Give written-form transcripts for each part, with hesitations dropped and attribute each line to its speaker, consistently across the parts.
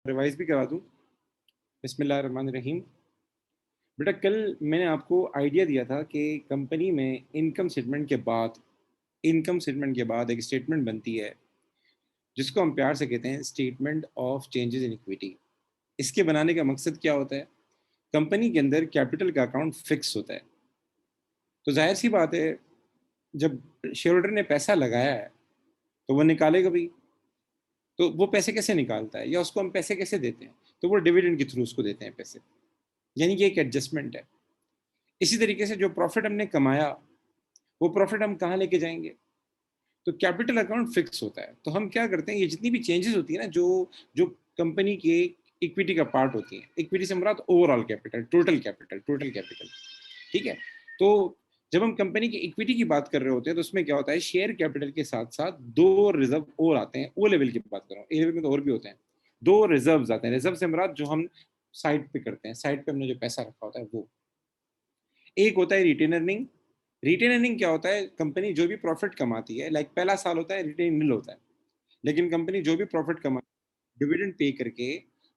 Speaker 1: Revise भी करा दूं। बिस्मिल्लाहिर्रहमानिर्रहीम। बेटा कल मैंने आपको आइडिया दिया था कि कंपनी में इनकम स्टेटमेंट के बाद एक स्टेटमेंट बनती है जिसको हम प्यार से कहते हैं statement of changes in equity. इसके बनाने का मकसद क्या होता है? कंपनी के अंदर कैपिटल का अकाउंट फिक्स होता है, तो जाहिर सी बात है जब शेयर होल्डर ने पैसा लगाया है तो वो निकालेगा भी। तो वो पैसे कैसे निकालता है या उसको हम पैसे कैसे देते हैं? तो वो डिविडेंड के थ्रू उसको देते हैं पैसे, यानी कि एक एडजस्टमेंट है। इसी तरीके से जो प्रॉफिट हमने कमाया वो प्रॉफिट हम कहाँ लेके जाएंगे? तो कैपिटल अकाउंट फिक्स होता है। तो हम क्या करते हैं, ये जितनी भी चेंजेस होती है ना, जो जो कंपनी के इक्विटी का पार्ट होती है, इक्विटी से मुराद ओवरऑल कैपिटल, टोटल कैपिटल। ठीक है। तो जब हम कंपनी की इक्विटी की बात कर रहे होते हैं तो उसमें क्या होता है, शेयर कैपिटल के साथ साथ दो रिजर्व और आते हैं। ओ लेवल की बात कर रहा हूँ, ए लेवल में तो और भी होते हैं। दो रिजर्व आते हैं। रिजर्व से मुराद जो हम साइड पे करते हैं, साइड पे हमने जो पैसा रखा होता है वो। एक होता है रिटेन अर्निंग। रिटेन अर्निंग क्या होता है? कंपनी जो भी प्रॉफिट कमाती है, लाइक पहला साल होता है रिटेन नील होता है, लेकिन कंपनी जो भी प्रॉफिट कमाती है डिविडेंड पे करके,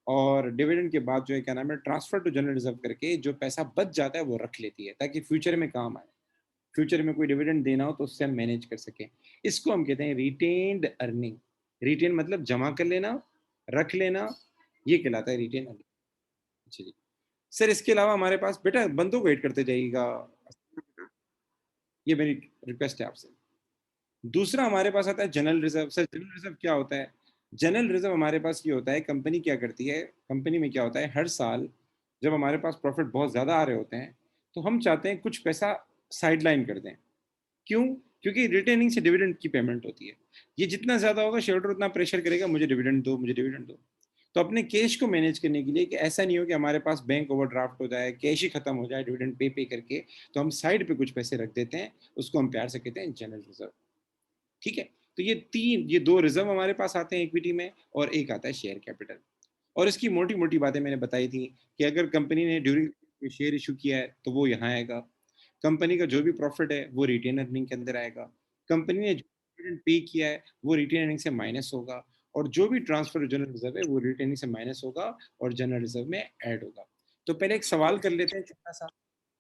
Speaker 1: और डिविडेंड के बाद जो है क्या नाम है, ट्रांसफर टू जनरल रिजर्व करके जो पैसा बच जाता है वो रख लेती है ताकि फ्यूचर में काम आए। फ्यूचर में कोई डिविडेंड देना हो तो उससे हम मैनेज कर सकें। इसको हम कहते हैं रिटेन्ड अर्निंग। रिटेन मतलब जमा कर लेना, रख लेना, ये कहलाता है रिटेन अर्निंग। अच्छा जी। सर इसके अलावा हमारे पास, बेटा बंदों को वेट करते जाइएगा, ये मेरी रिक्वेस्ट है आपसे। दूसरा हमारे पास आता है general reserve. Sir general reserve क्या होता है? जनरल रिजर्व हमारे पास ये होता है, कंपनी क्या करती है, कंपनी में क्या होता है, हर साल जब हमारे पास प्रॉफिट बहुत ज़्यादा आ रहे होते हैं तो हम चाहते हैं कुछ पैसा साइडलाइन कर दें। क्यों? क्योंकि रिटेनिंग से डिविडेंड की पेमेंट होती है। ये जितना ज़्यादा होगा शेयर होल्डर उतना प्रेशर करेगा, मुझे डिविडेंड दो, मुझे डिविडेंड दो। तो अपने कैश को मैनेज करने के लिए कि ऐसा नहीं हो कि हमारे पास बैंक ओवरड्राफ्ट हो जाए, कैश ही खत्म हो जाए डिविडेंड पे पे करके, तो हम साइड पे कुछ पैसे रख देते हैं। उसको हम प्यार से कहते हैं जनरल रिजर्व। ठीक है। तो ये दो रिजर्व हमारे पास आते हैं इक्विटी में, और एक आता है शेयर कैपिटल। और इसकी मोटी मोटी बातें मैंने बताई थी कि अगर कंपनी ने ड्यूरिंग शेयर इशू किया है तो वो यहाँ आएगा। कंपनी का जो भी प्रॉफिट है वो रिटेन अर्निंग के अंदर आएगा। कंपनी ने जो डिविडेंड पे किया है वो रिटेन अर्निंग से माइनस होगा, और जो भी ट्रांसफर जनरल रिजर्व है वो रिटेन से माइनस होगा और जनरल रिजर्व में ऐड होगा। तो पहले एक सवाल कर लेते हैं छोटा सा,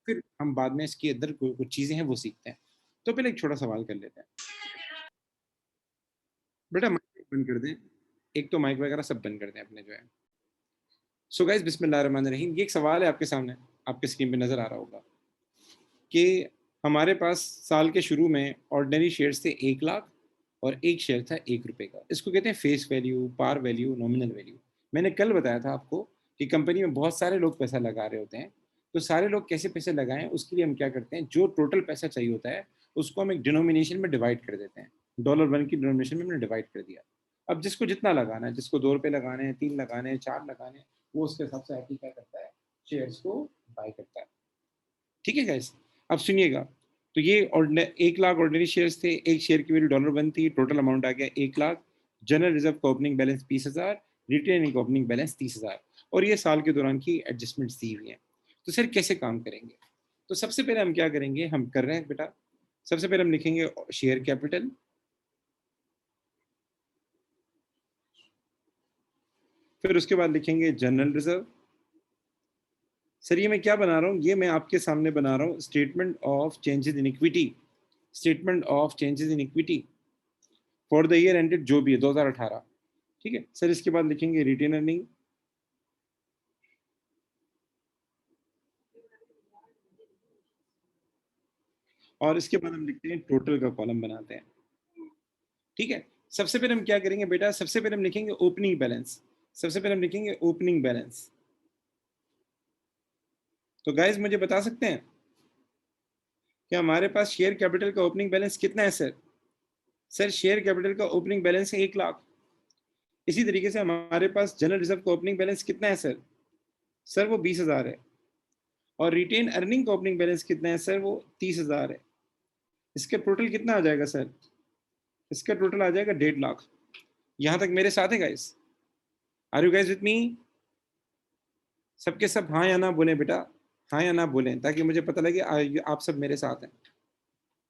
Speaker 1: फिर हम बाद में इसके अंदर कुछ चीजें हैं वो सीखते हैं। तो पहले एक छोटा सवाल कर लेते हैं। बेटा माइक बंद कर दें, एक तो माइक वगैरह सब बंद कर दें अपने जो है। सो गाइस बिस्मिल्लाहिर्रहमानिर्रहीम, ये एक सवाल है आपके सामने, आपके स्क्रीन पे नजर आ रहा होगा कि हमारे पास साल के शुरू में ऑर्डिनरी शेयर्स थे 1 लाख, और एक शेयर था 1 रुपए का। इसको कहते हैं face value, par value, nominal value. मैंने कल बताया था आपको कि कंपनी में बहुत सारे लोग पैसा लगा रहे होते हैं। तो सारे लोग कैसे पैसे लगाएं, उसके लिए हम क्या करते हैं, जो टोटल पैसा चाहिए होता है उसको हम एक डिनोमिनेशन में डिवाइड कर देते हैं। $1 की डिनोमिनेशन में हमने डिवाइड कर दिया। अब जिसको जितना लगाना है, जिसको 2 रुपए लगाने हैं, 3 लगाने हैं, 4 लगाने हैं, वो उसके हिसाब से क्या करता है, शेयर्स को बाय करता है। ठीक है गाइस, अब सुनिएगा। तो ये 1 लाख ऑर्डिनरी शेयर्स थे, एक शेयर की वैल्यू $1 थी, टोटल अमाउंट आ गया 1 लाख। जनरल रिजर्व का ओपनिंग बैलेंस 20,000, रिटेनिंग का ओपनिंग बैलेंस 30,000, और ये साल के दौरान की एडजस्टमेंट्स दी हुई हैं। तो सर कैसे काम करेंगे? तो सबसे पहले हम क्या करेंगे, हम कर रहे हैं बेटा, सबसे पहले हम लिखेंगे शेयर कैपिटल, फिर उसके बाद लिखेंगे जनरल रिजर्व। सर ये मैं क्या बना रहा हूँ, ये मैं आपके सामने बना रहा हूँ statement of changes in equity, statement of changes in equity for the year ended जो भी है 2018। ठीक है सर, इसके बाद लिखेंगे रिटेन अर्निंग, और इसके बाद हम लिखते हैं टोटल का कॉलम बनाते हैं। ठीक है। सबसे पहले हम क्या करेंगे बेटा, सबसे पहले हम लिखेंगे ओपनिंग बैलेंस। सबसे पहले हम लिखेंगे ओपनिंग बैलेंस। तो गाइज मुझे बता सकते हैं कि हमारे पास शेयर कैपिटल का ओपनिंग बैलेंस कितना है? सर सर शेयर कैपिटल का ओपनिंग बैलेंस है 1 लाख। इसी तरीके से हमारे पास जनरल रिजर्व का ओपनिंग बैलेंस कितना है? सर सर वो 20,000 है। और रिटेन अर्निंग का ओपनिंग बैलेंस कितना है? सर वो 30,000 है। इसका टोटल कितना आ जाएगा सर? इसका टोटल आ जाएगा 1.5 लाख। यहां तक मेरे साथ है guys? Are you guys with me? सबके सब हाँ या ना बोलें बेटा, हाँ या ना बोलें, ताकि मुझे पता लगे आप सब मेरे साथ हैं।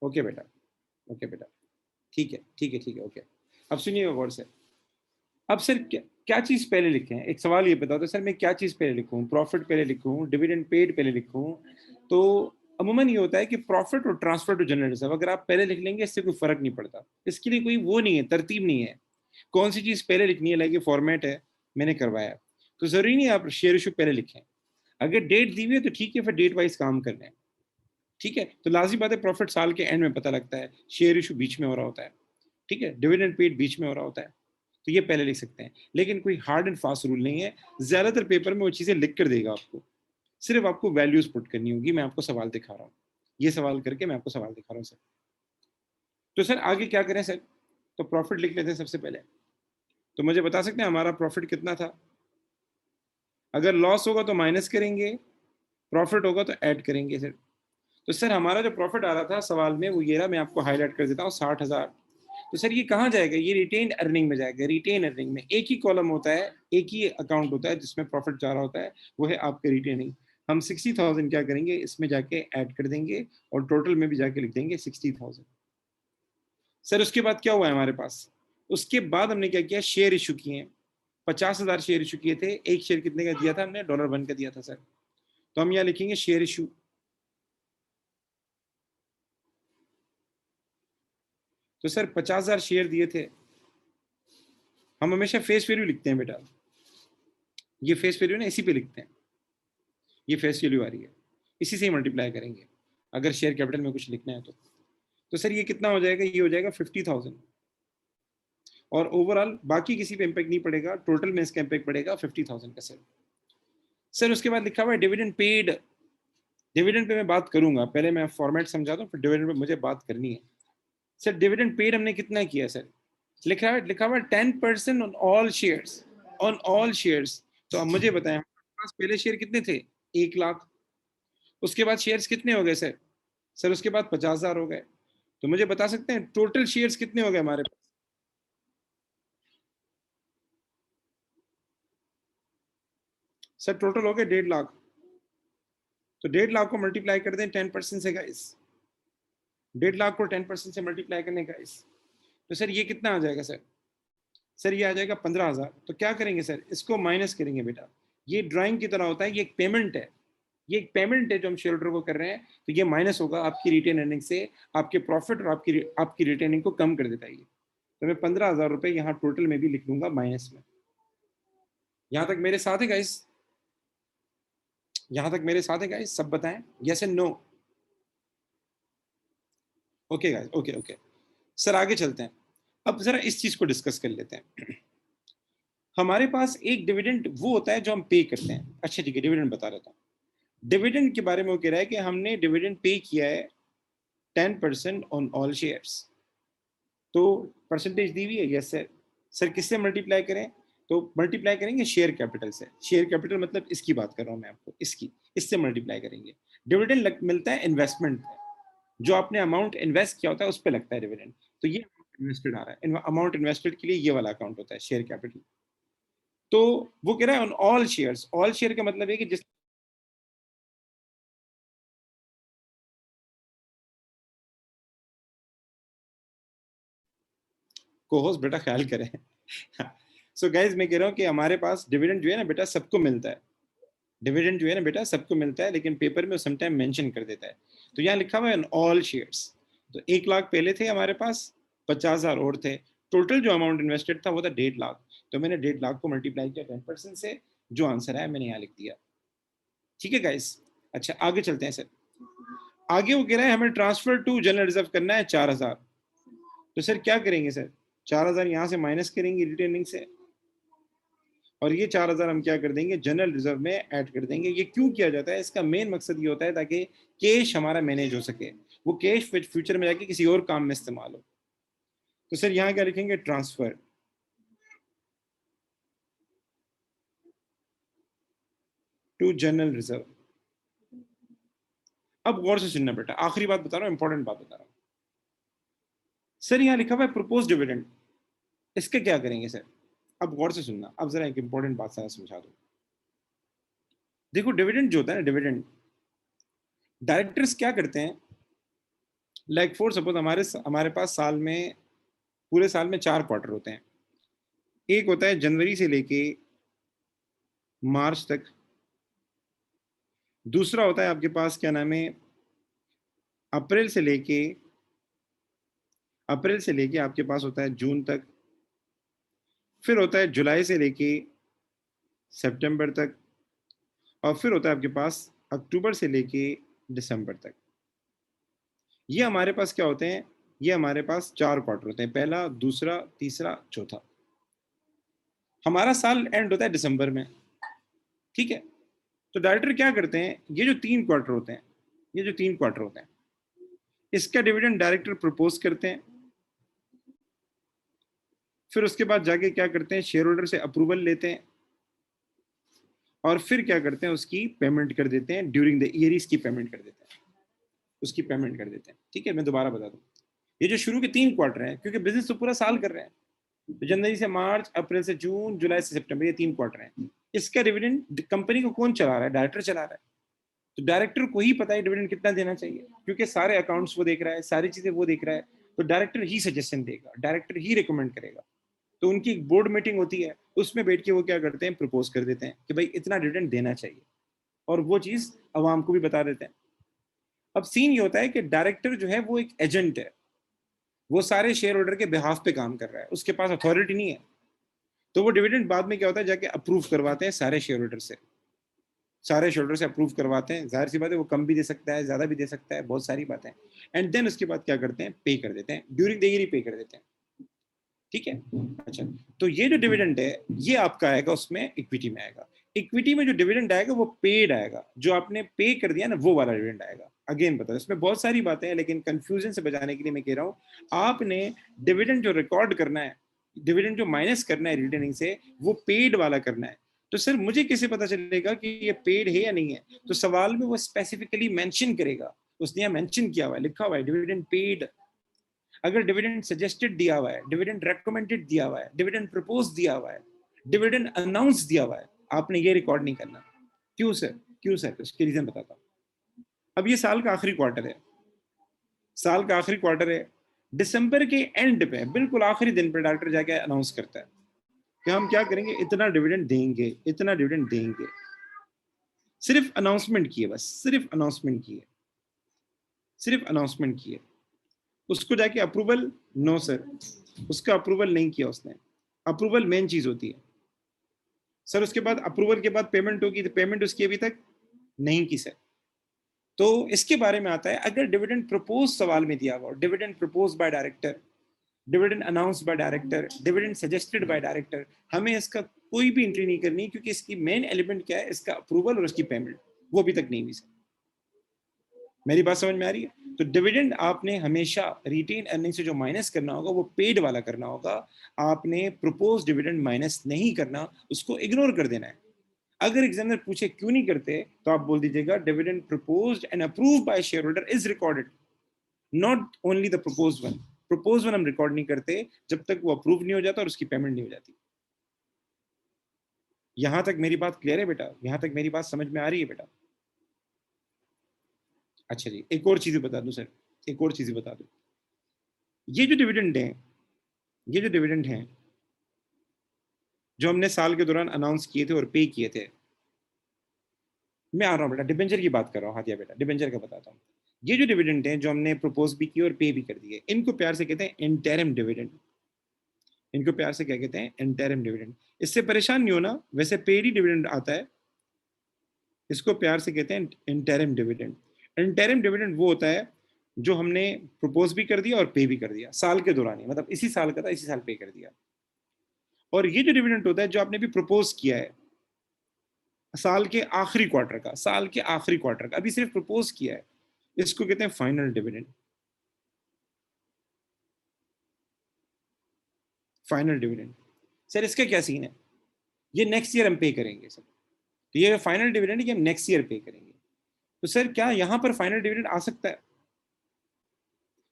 Speaker 1: ओके बेटा, ओके बेटा, ठीक है ठीक है ठीक है, ओके। अब सुनिएगा गौर से। अब सर क्या, क्या चीज़ पहले लिखें? एक सवाल ये बताओ तो सर मैं क्या चीज़ पहले लिखूँ? प्रॉफिट पहले लिखूँ, डिविडेंड पेड पहले लिखूँ? तो अमूमन ये होता है कि प्रॉफिट और ट्रांसफर टू जनरल रिजर्व अगर आप पहले लिख लेंगे इससे कोई फ़र्क नहीं पड़ता। इसके लिए कोई वो नहीं है, तरतीब नहीं है। कौन सी चीज़ पहले लिखनी है, लाइक ये फॉर्मेट है, मैंने करवाया। तो ज़रूरी नहीं है आप शेयर इश्यू पहले लिखें। अगर डेट दी हुई है तो ठीक है, फिर डेट वाइज़ काम कर लें। ठीक है? तो लाज़िमी बात है प्रॉफिट साल के एंड में पता लगता है, शेयर इश्यू बीच में हो रहा होता है। ठीक है? डिविडेंड पेड बीच में हो रहा होता है। तो ये पहले लिख सकते हैं। लेकिन कोई हार्ड एंड फास्ट रूल नहीं है। ज़्यादातर पेपर में वो चीज़ें लिख कर देगा आपको। सिर्फ़ आपको वैल्यूज़ पुट करनी होगी। मैं आपको सवाल दिखा रहा हूँ। ये सवाल करके मैं आपको सवाल दिखा रहा हूँ सर। तो सर आगे क्या करें सर? तो प्रॉफिट लिख लेते हैं सबसे पहले। तो मुझे बता सकते हैं हमारा प्रॉफिट कितना था? अगर लॉस होगा तो माइनस करेंगे, प्रॉफिट होगा तो ऐड करेंगे सर। तो सर हमारा जो प्रॉफिट आ रहा था सवाल में वो ये रहा, मैं आपको हाइलाइट कर देता हूँ 60,000। तो सर ये कहाँ जाएगा? ये रिटेन्ड अर्निंग में जाएगा। रिटेन अर्निंग में एक ही कॉलम होता है, एक ही अकाउंट होता है जिसमें प्रॉफिट जा रहा होता है, वो है आपके रिटेनिंग। हम 60,000 क्या करेंगे, इसमें जाके ऐड कर देंगे और टोटल में भी जाके लिख देंगे 60,000। सर उसके बाद क्या हुआ है हमारे पास? उसके बाद हमने क्या किया, शेयर इशू किए हैं। 50,000 शेयर इशू किए थे। एक शेयर कितने का दिया था हमने? $1 का दिया था सर। तो हम यहाँ लिखेंगे शेयर इशू। तो सर 50,000 शेयर दिए थे। हम हमेशा फेस वैल्यू लिखते हैं बेटा। ये फेस वैल्यू ना इसी पे लिखते हैं। ये फेस वैल्यू आ रही है, इसी से ही मल्टीप्लाई करेंगे अगर शेयर कैपिटल में कुछ लिखना है तो सर ये कितना हो जाएगा? ये हो जाएगा 50,000। और ओवरऑल बाकी किसी पे इम्पैक्ट नहीं पड़ेगा, टोटल में इसका इम्पैक्ट पड़ेगा 50,000 का सर। सर उसके बाद लिखा हुआ है डिविडेंड पेड। डिविडेंड पे मैं बात करूंगा, पहले मैं फॉर्मेट समझा दूं, फिर डिविडेंड पे मुझे बात करनी है। सर डिविडेंड पेड हमने कितना किया सर? लिखा हुआ 10% on all shares. On all shares. तो अब मुझे बताएं हमारे पास पहले शेयर कितने थे? 1 लाख। उसके बाद शेयर्स कितने हो गए सर? सर उसके बाद 50,000 हो गए। तो मुझे बता सकते हैं टोटल शेयर्स कितने हो गए हमारे पास? सर टोटल हो गए 1.5 लाख। तो 1.5 लाख को मल्टीप्लाई कर दें 10% से गाइस। 1.5 लाख को 10% से मल्टीप्लाई करने गाइस। तो सर ये कितना आ जाएगा सर? सर ये आ जाएगा 15,000। तो क्या करेंगे सर, इसको माइनस करेंगे बेटा। ये ड्राइंग की तरह होता है, ये एक पेमेंट है। ये एक पेमेंट है जो हम शेयर होल्डर को कर रहे हैं। तो ये माइनस होगा आपकी रिटेन अर्निंग से। आपके प्रॉफिट और आपकी रिटेनिंग को कम कर देता है ये। तो मैं 15,000 रुपए यहाँ टोटल में भी लिख लूंगा माइनस में। यहाँ तक मेरे साथ है गाइस? यहाँ तक मेरे साथ है गाइस? सब बताएं yes and no. Okay guys, okay okay. Sir आगे चलते हैं। अब जरा इस चीज को डिस्कस कर लेते हैं। हमारे पास एक डिविडेंड वो होता है जो हम पे करते हैं। अच्छा ठीक है, डिविडेंड बता रहा था। डिविडेंड के बारे में वो कह रहा है कि हमने डिविडेंड पे किया है 10% ऑन ऑल शेयर्स। तो परसेंटेज दी हुई है, यस सर। सर किससे मल्टीप्लाई करें? तो मल्टीप्लाई करेंगे शेयर कैपिटल से। शेयर कैपिटल मतलब इसकी बात कर रहा हूं मैं आपको, इसकी। इससे मल्टीप्लाई करेंगे। डिविडेंड मिलता है इन्वेस्टमेंट पे। जो आपने अमाउंट इन्वेस्ट किया होता है उस पर लगता है डिविडेंड। तो ये इन्वेस्टेड आ रहा है, अमाउंट इन्वेस्टेड के लिए ये वाला अकाउंट होता है शेयर कैपिटल। तो वो कह रहा है on all shares. All share का मतलब है कि जिस कोहोस्ट बेटा ख्याल करें। सो गाइज मैं कह रहा हूँ कि हमारे पास डिविडेंड जो है ना बेटा सबको मिलता है। डिविडेंड जो है ना बेटा सबको मिलता है, लेकिन पेपर में समटाइम मेंशन कर देता है। तो यहाँ लिखा हुआ है ऑल शेयर्स। तो 1 लाख पहले थे हमारे पास, 50,000 और थे। टोटल जो अमाउंट इन्वेस्टेड था वो था 1.5 लाख। तो मैंने 1.5 लाख को मल्टीप्लाई किया 10% से। जो आंसर है मैंने यहाँ लिख दिया। ठीक है गाइस। अच्छा आगे चलते हैं सर। आगे वो कह रहा है हमें ट्रांसफर टू जनरल रिजर्व करना है 4,000। तो सर क्या करेंगे सर? 4,000 यहाँ से माइनस करेंगे रिटेनिंग से, और ये 4,000 हम क्या कर देंगे, जनरल रिजर्व में ऐड कर देंगे। ये क्यों किया जाता है? इसका मेन मकसद ये होता है ताकि कैश हमारा मैनेज हो सके। वो कैश फ्यूचर में जाके किसी और काम में इस्तेमाल हो। तो सर यहाँ क्या लिखेंगे? Transfer to general reserve. अब गौर से सुनना बेटा, आखिरी बात बता रहा हूँ, इंपॉर्टेंट बात बता रहा हूँ। सर यहाँ लिखा हुआ है प्रपोज डिविडेंड। इसके क्या करेंगे सर? अब गौर से सुनना, अब जरा एक इंपॉर्टेंट बात सारा समझा दो। देखो डिविडेंड जो होता है ना, डिविडेंड डायरेक्टर्स क्या करते हैं, लाइक फॉर सपोज हमारे हमारे पास साल में, पूरे साल में 4 क्वार्टर होते हैं। एक होता है जनवरी से लेके मार्च तक, दूसरा होता है आपके पास क्या नाम है अप्रैल से लेके आपके पास होता है जून तक, फिर होता है जुलाई से लेके सितंबर तक, और फिर होता है आपके पास अक्टूबर से लेके दिसंबर तक। ये हमारे पास क्या होते हैं, ये हमारे पास 4 क्वार्टर होते हैं, पहला, दूसरा, तीसरा, चौथा। हमारा साल एंड होता है दिसंबर में, ठीक है। तो डायरेक्टर क्या करते हैं, ये जो 3 क्वार्टर होते हैं, ये जो 3 क्वार्टर होते हैं, इसका डिविडेंड डायरेक्टर प्रपोज करते हैं। फिर उसके बाद जाके क्या करते हैं, शेयर होल्डर से अप्रूवल लेते हैं, और फिर क्या करते हैं, उसकी पेमेंट कर देते हैं ड्यूरिंग द ईयर, इसकी पेमेंट कर देते हैं, उसकी पेमेंट कर देते हैं, ठीक है। मैं दोबारा बता दूं, ये जो शुरू के 3 क्वार्टर हैं, क्योंकि बिजनेस तो पूरा साल कर रहे हैं, तो जनवरी से मार्च, अप्रैल से जून, जुलाई से सितंबर, ये 3 क्वार्टर हैं। इसका डिविडेंड कंपनी को कौन चला रहा है, डायरेक्टर चला रहा है। तो डायरेक्टर को ही पता है डिविडेंड कितना देना चाहिए, क्योंकि सारे अकाउंट्स वो देख रहा है, सारी चीजें वो देख रहा है। तो डायरेक्टर ही सजेशन देगा, डायरेक्टर ही रिकमेंड करेगा। तो उनकी एक बोर्ड मीटिंग होती है, उसमें बैठ के वो क्या करते हैं, प्रपोज कर देते हैं कि भाई इतना डिविडेंड देना चाहिए, और वो चीज अवाम को भी बता देते हैं। अब सीन ये होता है कि डायरेक्टर जो है वो एक एजेंट है, वो सारे शेयर होल्डर के बिहाफ पे काम कर रहा है, उसके पास अथॉरिटी नहीं है। तो वो डिविडेंड बाद में क्या होता है, जाके अप्रूव करवाते हैं सारे शेयर होल्डर से, सारे शेयर होल्डर से अप्रूव करवाते हैं। जाहिर सी बात है वो कम भी दे सकता है, ज्यादा भी दे सकता है, बहुत सारी बातें। एंड देन उसके बाद क्या करते हैं, पे कर देते हैं, ड्यूरिंग द ईयर ही पे कर देते हैं, ठीक है। अच्छा, तो ये जो डिविडेंड है ये आपका आएगा, उसमें इक्विटी में आएगा। इक्विटी में जो डिविडेंड आएगा वो पेड आएगा, जो आपने पे कर दिया ना वो वाला डिविडेंड आएगा। अगेन बता, इसमें बहुत सारी बातें हैं, लेकिन कंफ्यूजन से बचाने के लिए मैं कह रहा हूँ, आपने डिविडेंड जो रिकॉर्ड करना है, डिविडेंड जो माइनस करना है रिटेनिंग से, वो पेड वाला करना है। तो सर मुझे कैसे पता चलेगा कि ये पेड है या नहीं है? तो सवाल में वो स्पेसिफिकली मेंशन करेगा, उसने यहाँ मेंशन किया हुआ है, लिखा हुआ है डिविडेंड पेड। अगर डिविडेंड सजेस्टेड दिया हुआ है, डिविडेंड रेकमेंडेड दिया हुआ है, डिविडेंड प्रपोज दिया हुआ है, डिविडेंड अनाउंस दिया हुआ है, आपने ये रिकॉर्ड नहीं करना। क्यों सर? क्यों सर? उसके रीजन बताता हूँ। अब ये साल का आखिरी क्वार्टर है, साल का आखिरी क्वार्टर है, दिसंबर के एंड पे बिल्कुल आखिरी दिन पे डॉक्टर जाके अनाउंस करता है कि हम क्या करेंगे, इतना डिविडेंड देंगे, इतना डिविडेंड देंगे। सिर्फ अनाउंसमेंट की है, बस सिर्फ अनाउंसमेंट की है, सिर्फ अनाउंसमेंट की है। उसको जाके अप्रूवल, नो सर, उसका अप्रूवल नहीं किया उसने। अप्रूवल मेन चीज होती है सर। उसके बाद अप्रूवल के बाद पेमेंट होगी, तो पेमेंट उसकी अभी तक नहीं की सर। तो इसके बारे में आता है, अगर डिविडेंड प्रपोज सवाल में दिया हुआ, dividend propose by director, dividend announce by director, dividend suggested by director, हमें इसका कोई भी एंट्री नहीं करनी, क्योंकि इसकी मेन एलिमेंट क्या है, इसका अप्रूवल और उसकी पेमेंट, वो अभी तक नहीं हुई सर। मेरी बात समझ में आ रही है? तो डिविडेंड आपने हमेशा रिटेन अर्निंग से जो माइनस करना होगा वो पेड वाला करना होगा। आपने प्रपोज डिविडेंड माइनस नहीं करना, उसको इग्नोर कर देना है। अगर एग्जामिनर पूछे क्यों नहीं करते, तो आप बोल दीजिएगा dividend proposed and approved by share holder is recorded, not only the proposed one. Propose one हम रिकॉर्ड नहीं करते जब तक वो अप्रूव नहीं हो जाता और उसकी पेमेंट नहीं हो जाती। यहां तक मेरी बात क्लियर है बेटा? यहां तक मेरी बात समझ में आ रही है बेटा? अच्छा जी, एक और चीज बता दूं सर, एक और चीज बता दूं। ये जो डिविडेंड है, ये जो डिविडेंड है जो हमने साल के दौरान अनाउंस किए थे और पे किए थे, मैं आ रहा हूँ बेटा, डिबेंचर की बात कर रहा हूँ। हाँ दिया बेटा, डिबेंचर का बताता हूँ। ये जो डिविडेंड है जो हमने प्रपोज भी किए और पे भी कर दिए, इनको प्यार से कहते हैं इंटरिम डिविडेंड। इनको प्यार से क्या कहते हैं? Interim dividend. इससे परेशान नहीं होना, वैसे पेड ही डिविडेंड आता है, इसको प्यार से कहते हैं इंटरिम डिविडेंड। इंटरिम डिविडेंड वो होता है जो हमने प्रपोज भी कर दिया और पे भी कर दिया साल के दौरान ही, मतलब इसी साल का था, इसी साल पे कर दिया। और ये जो डिविडेंड होता है जो आपने भी प्रपोज किया है साल के आखिरी क्वार्टर का, साल के आखिरी क्वार्टर का, अभी सिर्फ प्रपोज किया है, इसको कहते हैं final dividend. Final dividend. Sir इसका क्या सीन है? ये नेक्स्ट ईयर हम पे करेंगे सर, तो ये फाइनल डिविडेंड ये हम नेक्स्ट ईयर पे करेंगे। तो सर क्या यहां पर फाइनल डिविडेंड आ सकता है?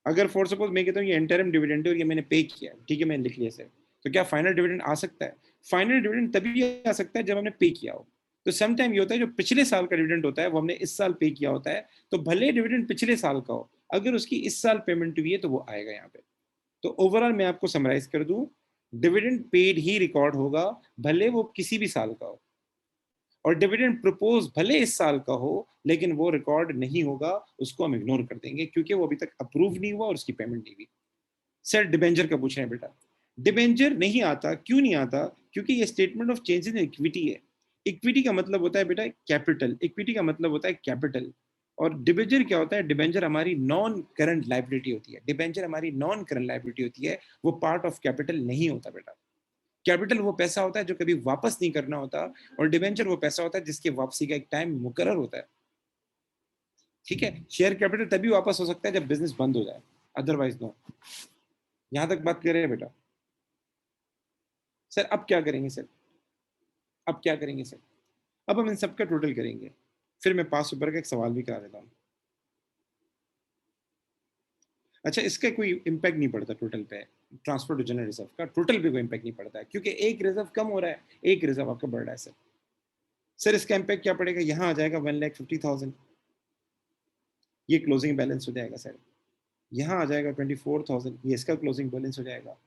Speaker 1: अगर फॉर सपोज मैं कहता हूँ ये इंटरिम डिविडेंड है और ये मैंने पे किया, ठीक है, मैंने लिख लिया सर, तो क्या फाइनल डिविडेंड आ सकता है? फाइनल डिविडेंड तभी आ सकता है जब हमने पे किया हो। तो सम टाइम ये होता है जो पिछले साल का डिविडेंड होता है वो हमने इस साल पे किया होता है, तो भले डिविडेंड पिछले साल का हो, अगर उसकी इस साल पेमेंट हुई है तो वो आएगा यहाँ पे। तो ओवरऑल मैं आपको समराइज कर दूं, डिविडेंड पेड ही रिकॉर्ड होगा, भले वो किसी भी साल का हो, और डिविडेंड प्रपोज भले इस साल का हो लेकिन वो रिकॉर्ड नहीं होगा, उसको हम इग्नोर कर देंगे क्योंकि वो अभी तक अप्रूव नहीं हुआ और उसकी पेमेंट नहीं हुई। सर डिबेंचर का पूछ रहे हैं बेटा, डिबेंचर नहीं आता, क्यों नहीं आता? क्योंकि ये statement of changes in equity है। इक्विटी का मतलब होता है बेटा कैपिटल, इक्विटी का मतलब होता है कैपिटल। और डिबेंचर क्या होता है? डिबेंचर हमारी नॉन करंट लाइबिलिटी होती है, डिबेंचर हमारी नॉन करंट लाइबिलिटी होती है, वो पार्ट ऑफ कैपिटल नहीं होता बेटा। कैपिटल वो पैसा होता है जो कभी वापस नहीं करना होता, और डिबेंचर वो पैसा होता है जिसके वापसी का एक टाइम मुकर्रर होता है। ठीक है, शेयर कैपिटल तभी वापस हो सकता है जब बिजनेस बंद हो जाए, अदरवाइज नो। यहां तक बात कर रहे हैं बेटा? सर अब क्या करेंगे सर? अब क्या करेंगे सर? अब हम इन सबका टोटल करेंगे, फिर मैं 5 रुपए का एक सवाल भी करा देता हूँ। अच्छा, इसका कोई इम्पैक्ट नहीं पड़ता टोटल पे, ट्रांसफर टू जनरल रिजर्व का टोटल पे कोई इम्पैक्ट नहीं पड़ता है क्योंकि एक रिजर्व कम हो रहा है, एक रिजर्व आपका बढ़ रहा है सर। सर इसका इम्पैक्ट क्या पड़ेगा? यहाँ आ जाएगा 1,50,000, ये क्लोजिंग बैलेंस हो जाएगा सर। यहाँ आ जाएगा 24,000, ये इसका क्लोजिंग बैलेंस हो जाएगा।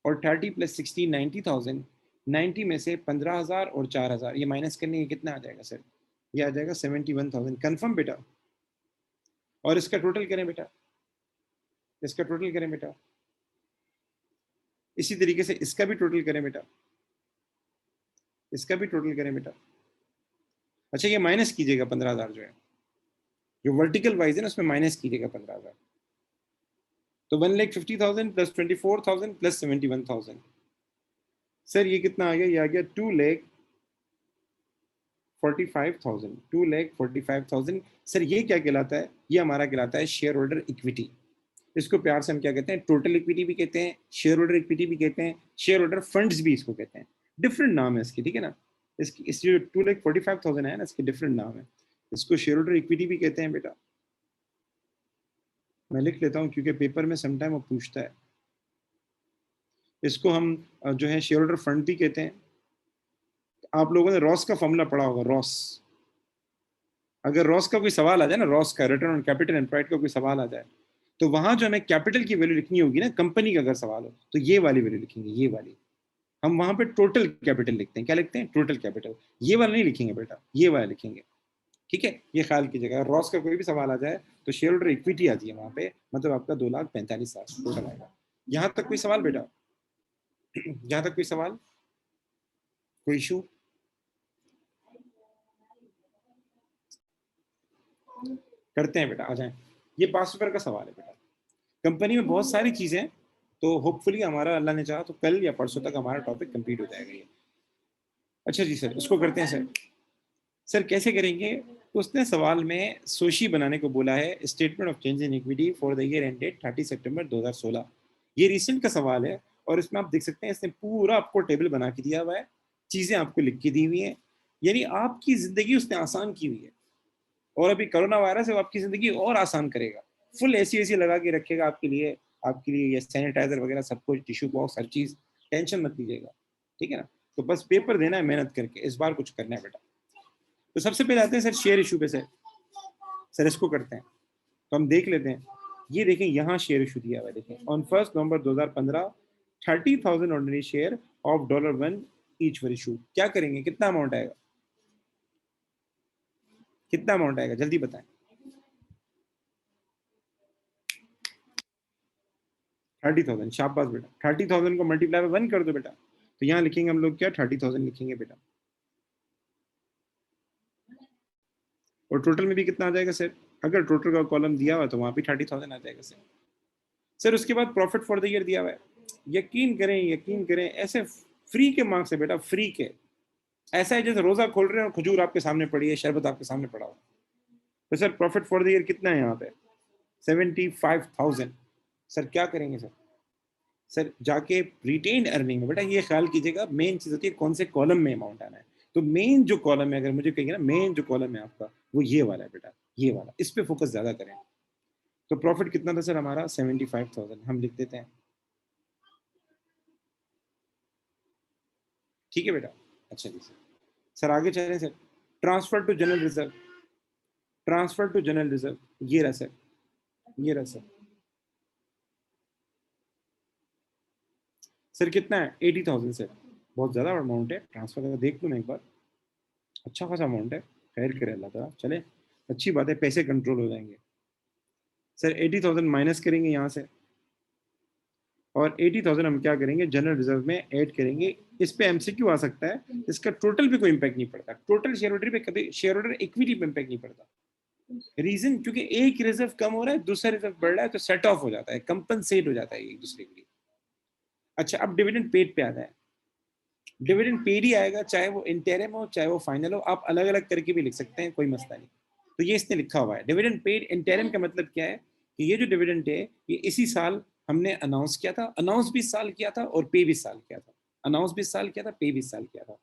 Speaker 1: और 30 + 16 90,000, 90 में से 15,000 और 4,000 ये माइनस करने के कितना आ जाएगा सर? ये आ जाएगा 71,000। कन्फर्म बेटा? और इसका टोटल करें बेटा, इसका टोटल करें बेटा, इसी तरीके से इसका भी टोटल करें बेटा, इसका भी टोटल करें बेटा। अच्छा, ये माइनस कीजिएगा 15,000 जो है, जो वर्टिकल वाइज है ना उसमें माइनस कीजिएगा 15,000। तो 1,50,000 + 24,000 + 71,000, सर ये कितना आ गया? ये आ गया 2,45,000, 2,45,000। सर ये क्या कहलाता है? ये हमारा कहलाता है शेयर होल्डर इक्विटी। इसको प्यार से हम क्या कहते हैं? टोटल इक्विटी भी कहते हैं, शेयर होल्डर इक्विटी भी कहते हैं, शेयर होल्डर फंड्स भी इसको कहते हैं। डिफरेंट नाम है इसके, ठीक है ना? इसकी इस जो 2,45,000 है ना, इसके डिफरेंट नाम है। इसको शेयर होल्डर इक्विटी भी कहते हैं बेटा। मैं लिख लेता हूँ क्योंकि पेपर में समटाइम वो पूछता है। इसको हम जो है शेयर होल्डर फंड भी कहते हैं। आप लोगों ने रॉस का फॉर्मूला पढ़ा होगा, रॉस। अगर रॉस का कोई सवाल आ जाए ना, रॉस का रिटर्न ऑन कैपिटल एम्प्लॉयड का कोई सवाल आ जाए, तो वहां जो हमें कैपिटल की वैल्यू लिखनी होगी ना, कंपनी का अगर सवाल हो तो ये वाली वैल्यू लिखेंगे, ये वाली। हम वहां पे टोटल कैपिटल लिखते हैं। क्या लिखते हैं? Total capital. ये वाला नहीं लिखेंगे बेटा, ये वाला लिखेंगे। ठीक है, ये ख्याल कीजिएगा। रॉस का कोई भी सवाल आ जाए तो शेयर होल्डर इक्विटी आ जाए वहां पे, मतलब आपका 2,45,000 टोटल आएगा। यहाँ तक कोई सवाल बेटा? यहाँ तक कोई सवाल, कोई इशू? करते हैं बेटा, आ जाए। ये 5 रुपए का सवाल है बेटा। कंपनी में बहुत सारी चीजें हैं, तो होपफुली हमारा अल्लाह ने चाहा तो कल या परसों तक हमारा टॉपिक कंप्लीट हो जाएगा ये। अच्छा जी सर, उसको करते हैं सर। सर कैसे करेंगे? उसने सवाल में सोशी बनाने को बोला है, statement of change in equity for the year ended 30 सितंबर 2016। ये रिसेंट का सवाल है, और इसमें आप देख सकते हैं इसने पूरा आपको टेबल बना के दिया हुआ है, चीजें आपको लिख के दी हुई हैं, यानी आपकी जिंदगी उसने आसान की हुई है। और अभी कोरोना वायरस है, वो आपकी जिंदगी और आसान करेगा। फुल एसी एसी लगा के रखेगा आपके लिए, आपके लिए ये सैनिटाइजर वगैरह सब कुछ, टिश्यू बॉक्स, हर चीज। टेंशन मत लीजिएगा, ठीक है ना? तो बस पेपर देना है मेहनत करके, इस बार कुछ करना है बेटा। तो सबसे पहले आते हैं सर शेयर इशू पे। सर इसको करते हैं, तो हम देख लेते हैं। ये देखें, यहाँ शेयर इशू दिया हुआ है, देखें on 1 November 2015 30,000 ordinary share of $1 each were issue. क्या करेंगे? कितना अमाउंट आएगा? कितना अमाउंट आएगा जल्दी बताएं। 30,000, शाबाश बेटा। 30,000 को मल्टीप्लाई बाय 1 कर दो बेटा। तो यहाँ लिखेंगे हम लोग क्या? 30,000 लिखेंगे बेटा। और टोटल में भी कितना आ जाएगा सर? अगर टोटल का कॉलम दिया हुआ तो वहां भी 30,000 आ जाएगा सर। सर उसके बाद प्रॉफिट फॉर द ईयर दिया हुआ है। यकीन करें, यकीन करें, ऐसे फ्री के मार्क्स है बेटा, फ्री के। ऐसा है जैसे रोजा खोल रहे हैं और खजूर आपके सामने पड़ी है, शरबत आपके सामने पड़ा हो। तो sir profit for the year कितना है यहाँ पे? 75,000। सर क्या करेंगे सर? सर जाके रिटेन्ड अर्निंग में बेटा ये ख्याल कीजिएगा, मेन चीज होती है कौन से कॉलम में अमाउंट आना है। तो मेन जो कॉलम है, अगर मुझे कहेंगे ना मेन जो कॉलम है आपका, वो ये वाला है बेटा, ये वाला। इस पे फोकस ज्यादा करें। तो प्रॉफिट कितना था सर हमारा? 75,000 हम लिख देते हैं। ठीक है बेटा। अच्छा जी सर। सर आगे चलें sir. Transfer to general reserve, transfer to general reserve, ये रहा सर, ये रहा सर। सर कितना है? 80,000 सर, बहुत ज़्यादा अमाउंट है, ट्रांसफर का देख लूँ मैं एक बार, अच्छा खासा अमाउंट है, खैर करे अल्लाह ताला, चले अच्छी बात है, पैसे कंट्रोल हो जाएंगे। सर 80,000 माइनस करेंगे यहाँ से, और 80,000 हम क्या करेंगे, जनरल रिजर्व में ऐड करेंगे। इस पे एमसीक्यू आ सकता है, इसका टोटल पे कोई इम्पैक्ट नहीं पड़ता, टोटल शेयर होल्डर पे कभी शेयर होल्डर इक्विटी पे इम्पैक्ट नहीं पड़ता। रीजन क्योंकि एक रिजर्व कम हो रहा है, दूसरा रिजर्व बढ़ रहा है, तो सेट ऑफ हो जाता है, कंपनसेट हो जाता है एक दूसरे के लिए। अच्छा, अब डिविडेंड पेड पे आता है। डिविडेंड पेड ही आएगा, चाहे वो इंटरिम हो चाहे वो फाइनल हो, आप अलग अलग करके भी लिख सकते हैं, कोई मसला नहीं। तो ये इसने लिखा हुआ है डिविडेंड पेड इंटरिम का मतलब क्या है कि ये जो डिविडेंड है ये इसी साल हमने अनाउंस किया था, अनाउंस भी इस साल किया था और पे भी इस साल किया था, अनाउंस भी इस साल किया था, पे भी इस साल किया था।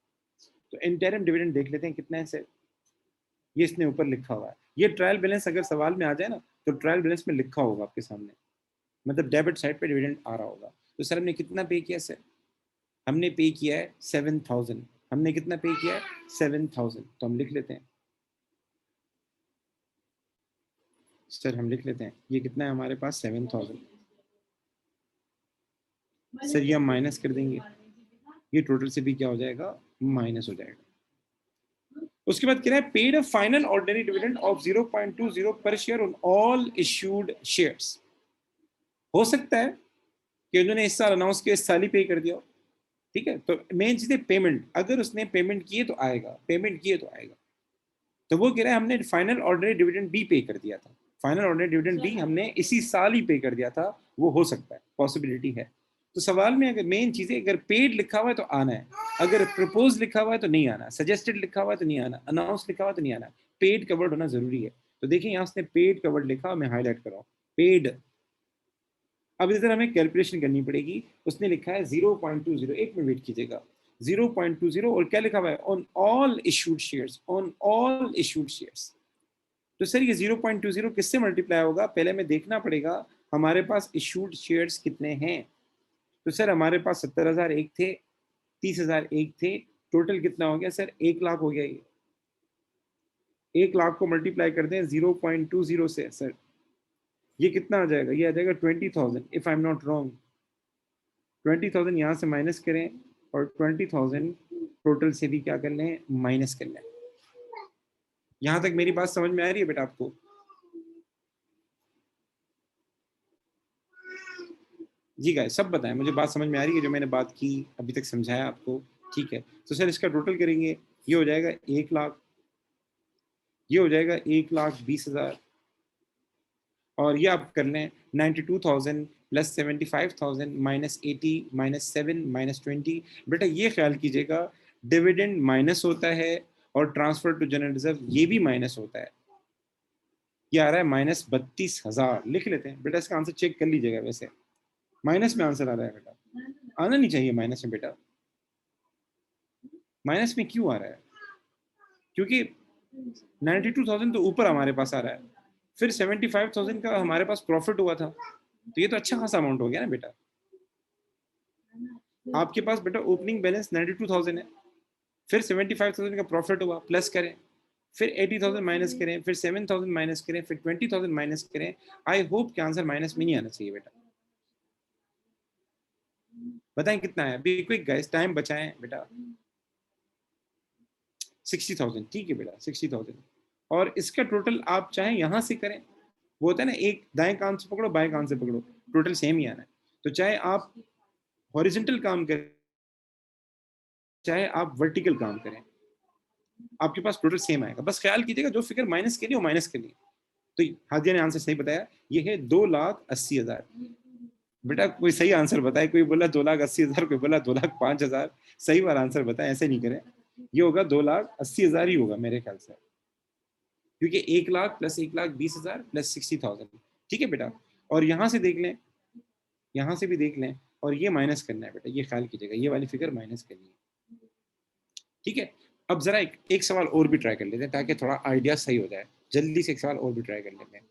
Speaker 1: तो इंटरिम डिविडेंड देख लेते हैं कितना है सर, ये इसने ऊपर लिखा हुआ है। ये ट्रायल बैलेंस अगर सवाल में आ जाए ना, तो ट्रायल बैलेंस में लिखा होगा आपके सामने, मतलब डेबिट साइड पे डिविडेंड आ रहा होगा। तो सर हमने कितना पे किया सर, हमने पे किया है 7,000। हमने कितना पे किया है? 7,000। तो हम लिख लेते हैं सर, हम लिख लेते हैं ये कितना है हमारे पास, 7,000। सर ये हम माइनस कर देंगे, ये टोटल से भी क्या हो जाएगा, माइनस हो जाएगा। उसके बाद क्या है, paid a final ordinary dividend of 0.20 पर share on all issued shares. हो सकता है कि उन्होंने इस साल अनाउंस किया, इस साल ही पे कर दिया, ठीक है। तो मेन चीज है पेमेंट, अगर उसने पेमेंट किए तो आएगा, पेमेंट किए तो आएगा। तो वो कह रहा है हमने फाइनल ऑर्डिनरी डिविडेंड बी पे कर दिया था, फाइनल ऑर्डिनरी डिविडेंड बी हमने इसी साल ही पे कर दिया था, वो हो सकता है, पॉसिबिलिटी है। तो सवाल में अगर मेन चीज़ है, अगर पेड लिखा हुआ है तो आना है, अगर प्रपोज लिखा हुआ है तो नहीं आना, सजेस्टेड लिखा हुआ है तो नहीं आना, अनाउंस लिखा हुआ है तो नहीं आना, पेड कवर्ड होना जरूरी है। तो देखिए यहाँ उसने पेड कवर्ड लिखा, मैं हाईलाइट कर रहा हूँ पेड। अब इधर हमें कैलकुलेशन करनी पड़ेगी, उसने लिखा है 0.20, एक में वेट कीजिएगा, 0.20, और क्या लिखा हुआ है, on all issued shares, on all issued shares. तो सर ये 0.20 किससे मल्टीप्लाई होगा, पहले हमें देखना पड़ेगा हमारे पास इशूड शेयर्स कितने हैं। तो सर हमारे पास 70,001 थे, 30,001 थे, टोटल कितना हो गया सर, 1 लाख हो गया। ये 1 लाख को मल्टीप्लाई कर दें 0.20 से सर, ये कितना आ जाएगा, ये आ जाएगा 20,000 if I am not wrong. 20,000 यहाँ से माइनस करें, और 20,000 टोटल से भी क्या कर लें, माइनस कर लें। यहाँ तक मेरी बात समझ में आ रही है बेटा आपको? जी गाइस, सब बताएं, मुझे बात समझ में आ रही है जो मैंने बात की अभी तक, समझाया आपको, ठीक है। तो सर इसका टोटल करेंगे, ये हो जाएगा 1 लाख, ये हो जाएगा 1,20,000, और ये आप कर लें 92,000 प्लस 75,000 माइनस 80 माइनस 7 माइनस 20। बेटा ये ख्याल कीजिएगा, डिविडेंड माइनस होता है और ट्रांसफर टू जनरल रिजर्व ये भी माइनस होता है। ये आ रहा है -32,000, लिख लेते हैं बेटा, इसका आंसर चेक कर लीजिएगा। वैसे माइनस में आंसर आ रहा है बेटा, आना नहीं चाहिए माइनस में बेटा, माइनस में क्यों आ रहा है, क्योंकि 92,000 तो ऊपर हमारे पास आ रहा है, फिर 75,000 का हमारे पास प्रॉफिट हुआ था, तो ये तो अच्छा खासा अमाउंट हो गया ना बेटा। आपके पास बेटा ओपनिंग बैलेंस 92,000 है, फिर 75,000 का प्रॉफिट हुआ, प्लस करें, फिर 80,000 माइनस करें, फिर 7,000 माइनस करें, फिर 20,000 माइनस करें। आई होप कि आंसर माइनस में नहीं आना चाहिए बेटा। बताएं कितना है, बी क्विक गाइस, टाइम बचाएं बेटा। 60,000, ठीक है बेटा, 60,000। और इसका टोटल आप चाहे यहाँ से करें, वो होता है ना, एक दाएं कान से पकड़ो बाएं कान से पकड़ो, टोटल सेम ही आना है। तो चाहे आप हॉरिजेंटल काम करें चाहे आप वर्टिकल काम करें, आपके पास टोटल सेम आएगा। बस ख्याल कीजिएगा जो फिगर माइनस के लिए वो माइनस के लिए। तो हादिया ने आंसर सही बताया, ये है 2,80,000। बेटा कोई सही आंसर बताए, कोई बोला 2,80,000, कोई बोला 2,05,000, सही बार आंसर बताए, ऐसे नहीं करें। ये होगा 2,80,000 ही होगा मेरे ख्याल से, क्योंकि 1 लाख प्लस 1,20,000 प्लस 60,000, ठीक है बेटा। और यहाँ से देख लें, यहाँ से भी देख लें, और ये माइनस करना है बेटा, ये ख्याल कीजिएगा, ये वाली फिगर माइनस करनी है, ठीक है। अब जरा एक सवाल और भी ट्राई कर लेते हैं ताकि थोड़ा आइडिया सही हो जाए, जल्दी से एक सवाल और भी ट्राई कर लेते हैं।